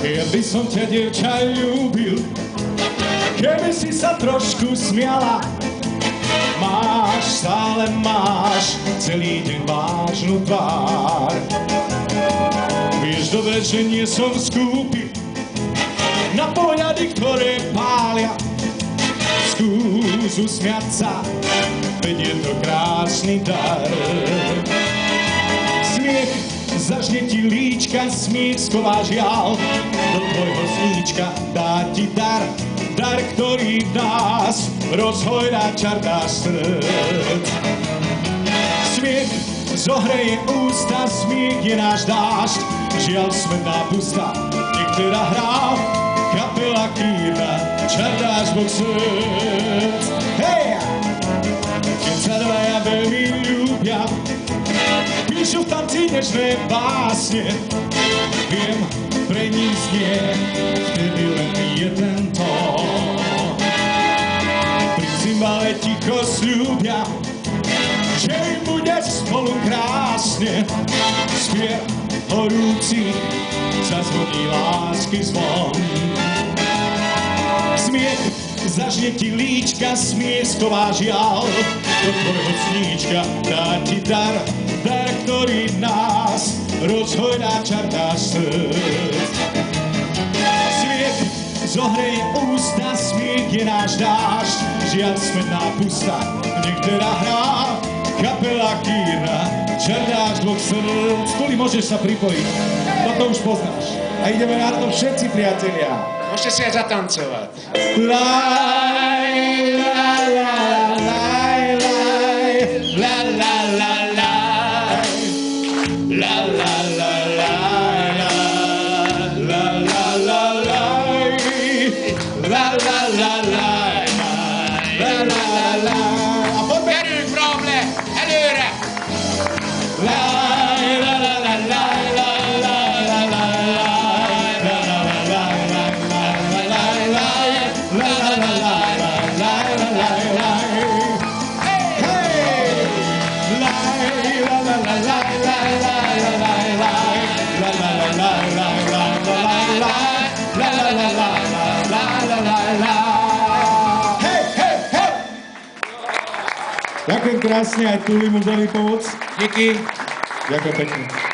Ja by som ťa, dievča, ľúbil, keby si sa trošku smiala. Stále máš celý deň vážnu tvár. Vieš dobre, že nie som skúpy na pohľady, ktoré pália. Skús usmiať sa, veď je to krásny dar. Smiech zažne ti líčka, smiech schová žiaľ. Do tvojho sníčka dá ti dar, dar, ktorý v nás rozhojrá čardá srdc. Smiech zohreje ústa, smiech je náš dážď, žiaľ smedná pusta, nech teda hrá kapela kýrna, čardáš Boh srdc. Hej! Keď sa dvaja veľmi ľúbia, píšu v tanci dnešné básne, viem, pre nich znie vtedy len jeden tón. Pri cymbale ticho sľúbia, že im bude spolu krásne. Spiev horúci zazvoní lásky zvon. Smiech zažne ti líčka, smiech schová žiaľ. Do tvojho sníčka dá ti dar, dar, ktorý nás rozhojrá čardá srdc. Smiech zohreje ústa, smiech je náš dážď, žiaľ smedná pusta, nech teda hrá kapela kýrna, čardáš Boh srdc. Tuli, môžeš sa pripojiť, toto už poznáš. A ideme na to všetci, priatelia. Môžete si aj zatancovať. Laj, la, la, laj, laj, la, la, la, laj. La, la, la, laj, laj, la, la, la, laj. La, la, la, laj, la, la, la, laj. A poďme. Gyerünk, Bromle, előre! Laj, la, la, la, laj, la, la, la, la, laj. La, la, la, laj, laj, laj, laj, laj. La, la, la, laj, laj, laj, laj, laj. Hej! Laj, la, la, la, laj, laj, laj, laj, laj. La, la, la, laj, laj, laj, laj, laj. La, la, la, laj, laj, laj, laj, laj. Hej, hej, hej! Ďakujem krásne, aj Tulimu za pomoc. Díky. Ďakujem pekne.